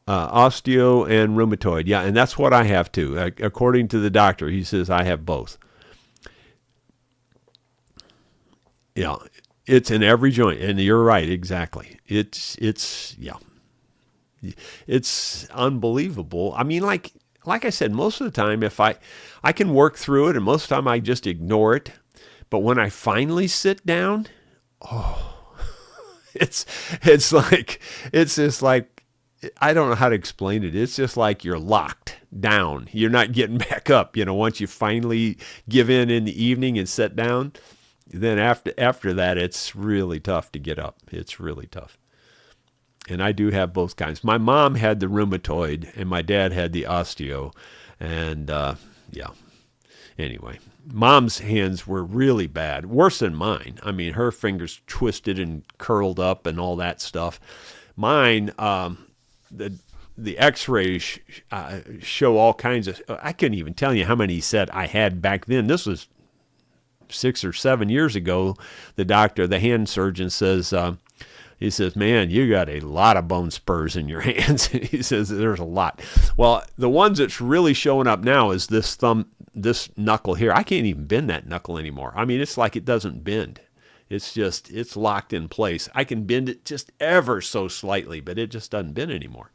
osteo and rheumatoid. Yeah, and that's what I have too. According to the doctor, he says I have both. Yeah, it's in every joint, and you're right, exactly. It's unbelievable. I mean, like I said, most of the time, if I can work through it, and most of the time I just ignore it. But when I finally sit down, it's just like, I don't know how to explain it. It's just like you're locked down. You're not getting back up. Once you finally give in the evening and sit down, then after that, it's really tough to get up. It's really tough. And I do have both kinds. My mom had the rheumatoid, and my dad had the osteo. And anyway, Mom's hands were really bad, worse than mine. I mean, her fingers twisted and curled up and all that stuff. Mine, the X-rays show all kinds of. I couldn't even tell you how many he said I had back then. This was 6 or 7 years ago. The hand surgeon says. He says, man, you got a lot of bone spurs in your hands. He says there's a lot. Well, the ones that's really showing up now is this knuckle here. I can't even bend that knuckle anymore. I mean, it's like it doesn't bend. It's locked in place. I can bend it just ever so slightly, but it just doesn't bend anymore.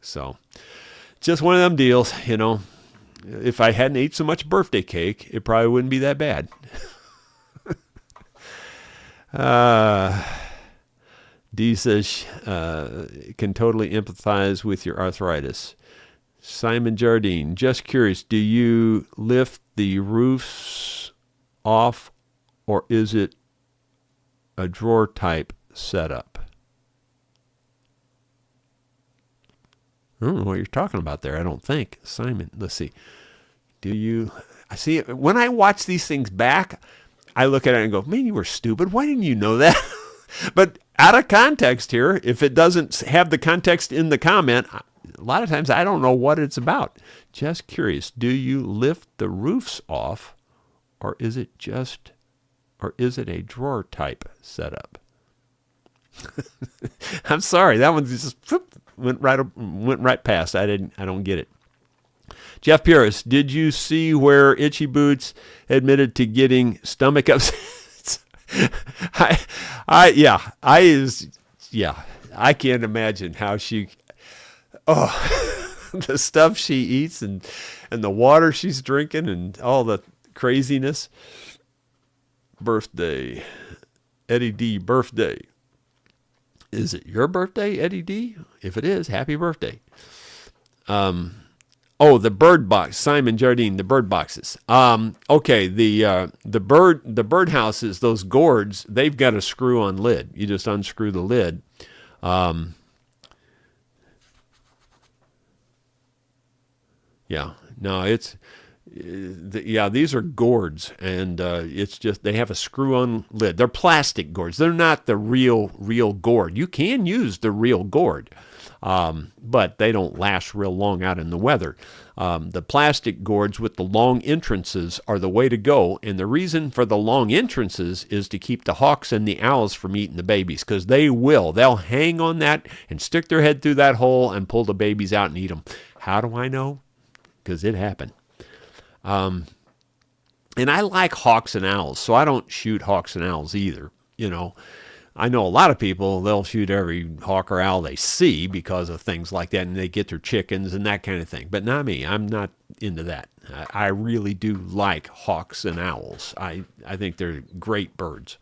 So, just one of them deals, If I hadn't ate so much birthday cake, it probably wouldn't be that bad. D says, can totally empathize with your arthritis. Simon Jardine, just curious, do you lift the roofs off, or is it a drawer type setup? I don't know what you're talking about there, I don't think. Simon, let's see. I see, when I watch these things back, I look at it and go, man, you were stupid. Why didn't you know that? But out of context here, if it doesn't have the context in the comment, a lot of times I don't know what it's about. Just curious, do you lift the roofs off, or is it a drawer type setup? I'm sorry, that one just went right past. I don't get it. Jeff Pierce, did you see where Itchy Boots admitted to getting stomach upset? I can't imagine how the stuff she eats and the water she's drinking and all the craziness. Birthday, Eddie D. Birthday. Is it your birthday, Eddie D? If it is, happy birthday. The bird box, Simon Jardine, the bird boxes. Okay, the bird houses, those gourds, they've got a screw-on lid. You just unscrew the lid. These are gourds, and it's just they have a screw-on lid. They're plastic gourds. They're not the real gourd. You can use the real gourd. But they don't last real long out in the weather. The plastic gourds with the long entrances are the way to go, and the reason for the long entrances is to keep the hawks and the owls from eating the babies, because they'll hang on that and stick their head through that hole and pull the babies out and eat them. How do I know? Because it happened. And I like hawks and owls, so I don't shoot hawks and owls either, I know a lot of people, they'll shoot every hawk or owl they see because of things like that, and they get their chickens and that kind of thing. But not me. I'm not into that. I really do like hawks and owls. I think they're great birds.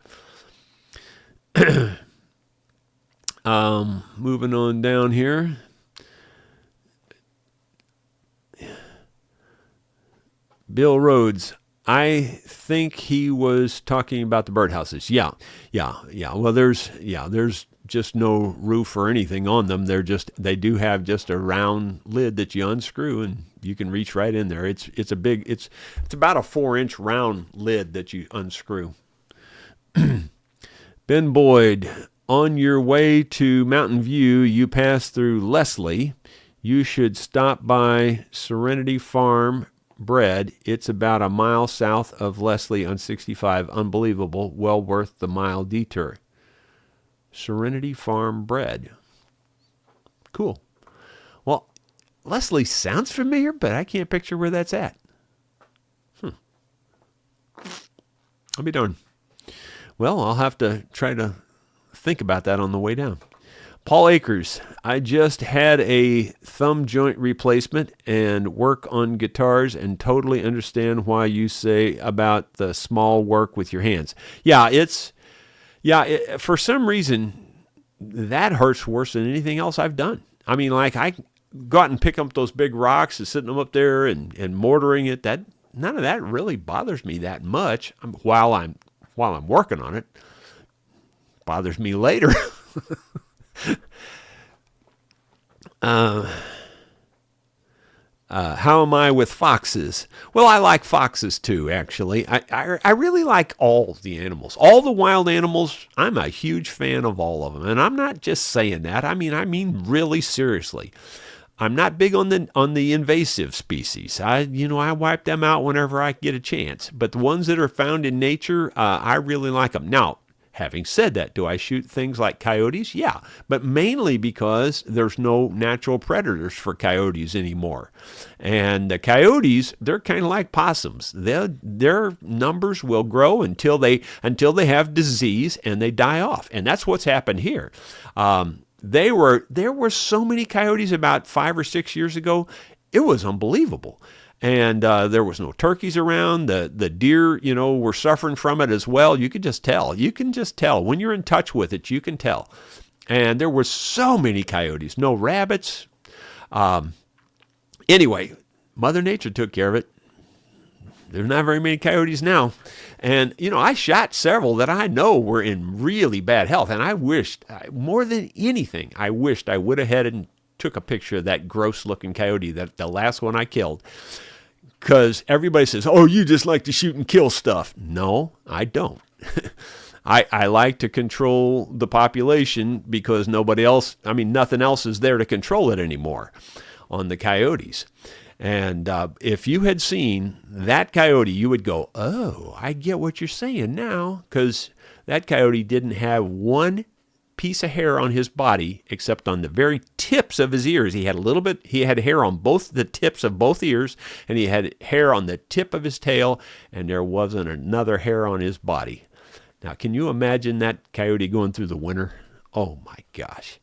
Moving on down here. Bill Rhodes. I think he was talking about the birdhouses. Yeah. Well, there's just no roof or anything on them. They do have just a round lid that you unscrew and you can reach right in there. It's about a 4-inch round lid that you unscrew. Ben Boyd, on your way to Mountain View, you pass through Leslie. You should stop by Serenity Farm bred. It's about a mile south of Leslie on 65. Unbelievable. Well worth the mile detour. Serenity Farm bred. Cool. Well, Leslie sounds familiar, but I can't picture where that's at. I'll be darned. Well, I'll have to try to think about that on the way down. Paul Akers, I just had a thumb joint replacement and work on guitars and totally understand why you say about the small work with your hands. For some reason, that hurts worse than anything else I've done. I mean, like I go out and pick up those big rocks and sitting them up there and mortaring it. None of that really bothers me that much while I'm working on it. Bothers me later. How am I with foxes? Well, I like foxes too, actually. I really like all the animals. All the wild animals, I'm a huge fan of all of them. And I'm not just saying that. I mean really seriously. I'm not big on the invasive species. I wipe them out whenever I get a chance. But the ones that are found in nature, I really like them. Now, having said that, do I shoot things like coyotes? Yeah, but mainly because there's no natural predators for coyotes anymore. And the coyotes, they're kind of like possums. Their numbers will grow until they have disease and they die off. And that's what's happened here. There were so many coyotes about 5 or 6 years ago. It was unbelievable. And there was no turkeys around. The deer, were suffering from it as well. You could just tell. You can just tell. When you're in touch with it, you can tell. And there were so many coyotes. No rabbits. Anyway, Mother Nature took care of it. There's not very many coyotes now. And, I shot several that I know were in really bad health. And I wished, more than anything, I wished I would have had and took a picture of that gross-looking coyote, the last one I killed. Because everybody says, oh, you just like to shoot and kill stuff. No, I don't. I like to control the population because nothing else is there to control it anymore on the coyotes. And if you had seen that coyote, you would go, oh, I get what you're saying now. Because that coyote didn't have one piece of hair on his body except on the very tips of his ears. He had hair on both the tips of both ears, and he had hair on the tip of his tail, and there wasn't another hair on his body. Now, can you imagine that coyote going through the winter? Oh my gosh.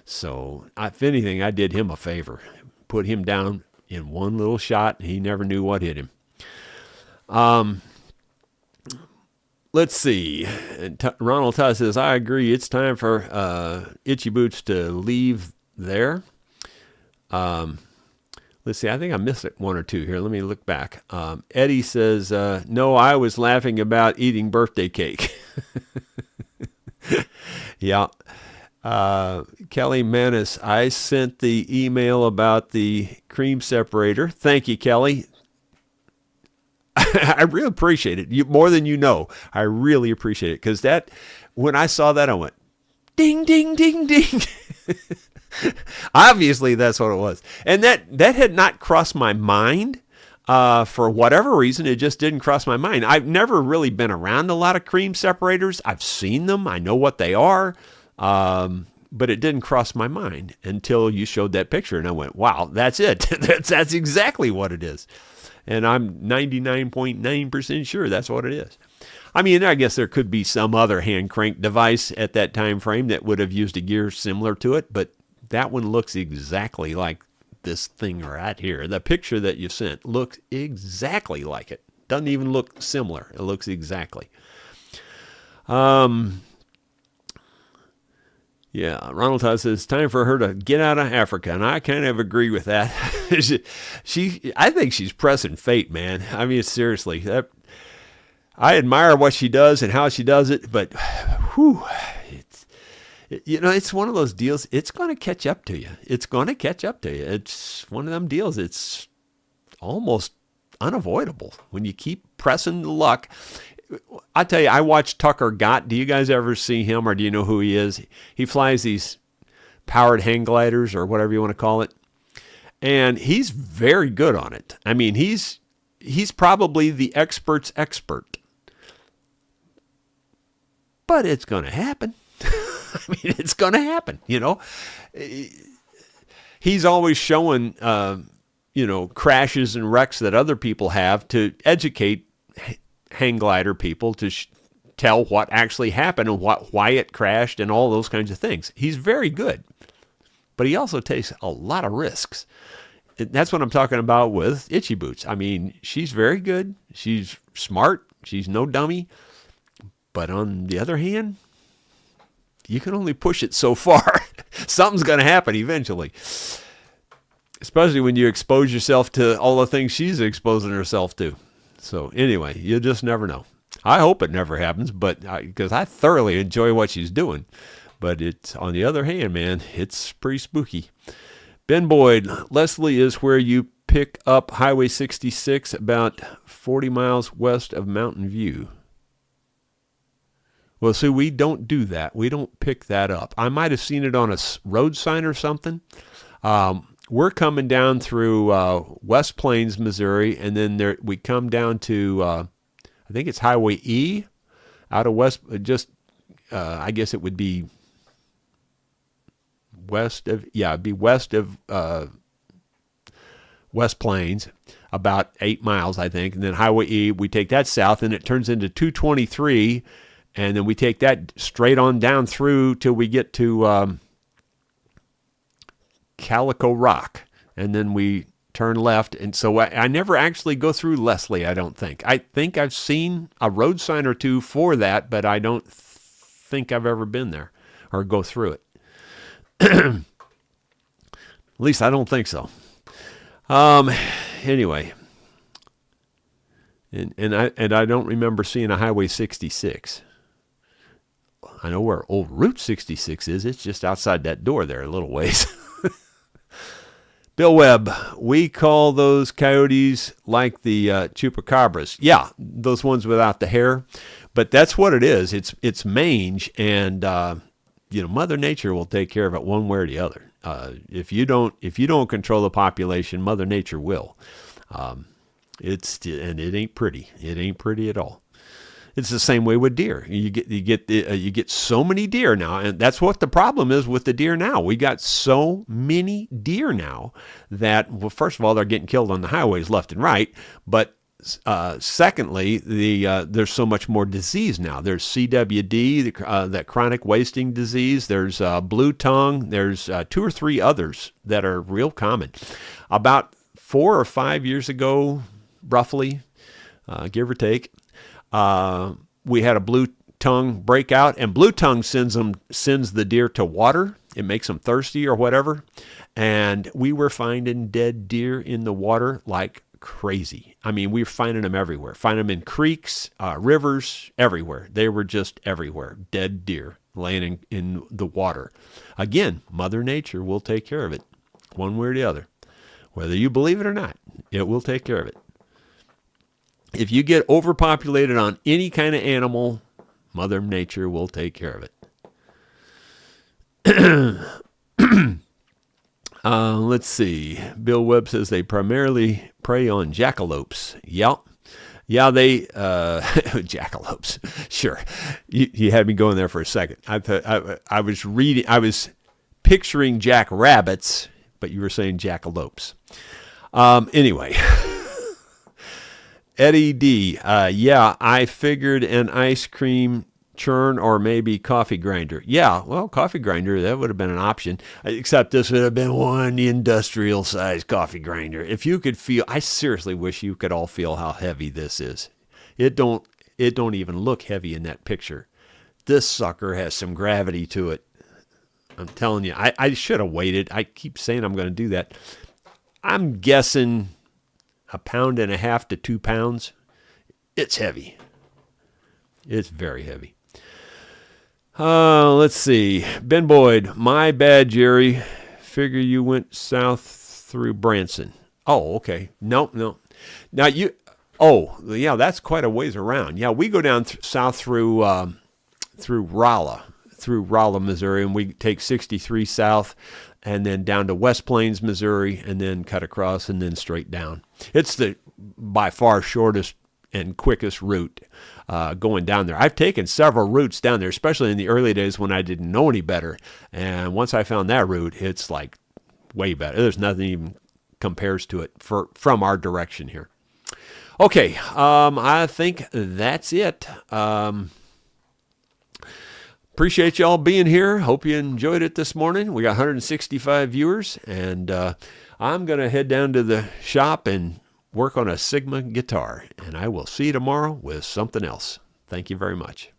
So, if anything, I did him a favor. Put him down in one little shot, and he never knew what hit him. Let's see. Ronald Todd says, I agree. It's time for Itchy Boots to leave there. Let's see. I think I missed one or two here. Let me look back. Eddie says, no, I was laughing about eating birthday cake. Yeah. Kelly Manis, I sent the email about the cream separator. Thank you, Kelly. I really appreciate it. More than you know. I really appreciate it. Because when I saw that, I went, ding, ding, ding, ding. Obviously, that's what it was. And that had not crossed my mind. For whatever reason, it just didn't cross my mind. I've never really been around a lot of cream separators. I've seen them. I know what they are. But it didn't cross my mind until you showed that picture. And I went, wow, that's it. That's exactly what it is. And I'm 99.9% sure that's what it is. I mean, I guess there could be some other hand crank device at that time frame that would have used a gear similar to it, but that one looks exactly like this thing right here. The picture that you sent looks exactly like it. Doesn't even look similar. It looks exactly. Yeah, Ronald Todd says, time for her to get out of Africa, and I kind of agree with that. I think she's pressing fate, man. I mean, seriously. I admire what she does and how she does it, but whew, it's one of those deals. It's going to catch up to you. It's going to catch up to you. It's one of them deals. It's almost unavoidable when you keep pressing the luck. I tell you, I watched Tucker Gott. Do you guys ever see him, or do you know who he is? He flies these powered hang gliders or whatever you want to call it. And he's very good on it. I mean, he's he's probably the expert's expert. But it's going to happen. I mean, it's going to happen, you know. He's always showing, crashes and wrecks that other people have to educate hang glider people to tell what actually happened and why it crashed and all those kinds of things. He's very good, but he also takes a lot of risks. That's what I'm talking about with Itchy Boots. I mean, she's very good. She's smart. She's no dummy. But on the other hand, you can only push it so far. Something's going to happen eventually. Especially when you expose yourself to all the things she's exposing herself to. So anyway, you just never know. I hope it never happens, but because I thoroughly enjoy what she's doing. But it's, on the other hand, man, it's pretty spooky. Ben Boyd, Leslie is where you pick up Highway 66 about 40 miles west of Mountain View. Well, see, we don't do that. We don't pick that up. I might have seen it on a road sign or something. We're coming down through West Plains, Missouri, and then we come down to, I think it's Highway E, out of West, I guess it would be west of West Plains, about 8 miles, I think. And then Highway E, we take that south, and it turns into 223, and then we take that straight on down through till we get to Calico Rock, and then we turn left. And so I never actually go through Leslie, I don't think. I think I've seen a road sign or two for that, but I don't think I've ever been there or go through it. At least I don't think so. Anyway, and I don't remember seeing a Highway 66. I know where old Route 66 is. It's just outside that door there, a little ways. Bill Webb, we call those coyotes like the chupacabras. Yeah, those ones without the hair. But that's what it is. It's mange, and Mother Nature will take care of it one way or the other. If you don't control the population, Mother Nature will. And it ain't pretty. It ain't pretty at all. It's the same way with deer. You get so many deer now, and that's what the problem is with the deer now. We got so many deer now that, well, first of all, they're getting killed on the highways left and right, but secondly, there's so much more disease now. There's CWD, that chronic wasting disease. There's blue tongue. There's 2 or 3 others that are real common. About 4 or 5 years ago, roughly, give or take, we had a blue tongue breakout, and blue tongue sends the deer to water. It makes them thirsty or whatever. And we were finding dead deer in the water like crazy. I mean, we were finding them everywhere. Finding them in creeks, rivers, everywhere. They were just everywhere. Dead deer laying in the water. Again, Mother Nature will take care of it one way or the other. Whether you believe it or not, it will take care of it. If you get overpopulated on any kind of animal, Mother Nature will take care of it. Let's see. Bill Webb says they primarily prey on jackalopes. Yeah, they jackalopes. Sure, you had me going there for a second. I was picturing jackrabbits, but you were saying jackalopes. Anyway. Eddie D. Yeah, I figured an ice cream churn or maybe coffee grinder. Yeah, well, coffee grinder, that would have been an option. Except this would have been one industrial size coffee grinder. If you could feel, I seriously wish you could all feel how heavy this is. It don't even look heavy in that picture. This sucker has some gravity to it. I'm telling you, I should have waited. I keep saying I'm going to do that. I'm guessing 1.5 pounds to 2 pounds. It's heavy. It's very heavy. Let's see. Ben Boyd, my bad, Jerry. Figure you went south through Branson. Oh, okay. No. Now yeah, that's quite a ways around. Yeah, we go down south through Rolla, Missouri, and we take 63 south. and then down to West Plains, Missouri, and then cut across and then straight down. It's the by far shortest and quickest route going down there. I've taken several routes down there, especially in the early days when I didn't know any better. And once I found that route, it's like way better. There's nothing even compares to it from our direction here. Okay, I think that's it. Appreciate y'all being here. Hope you enjoyed it this morning. We got 165 viewers, and I'm going to head down to the shop and work on a Sigma guitar, and I will see you tomorrow with something else. Thank you very much.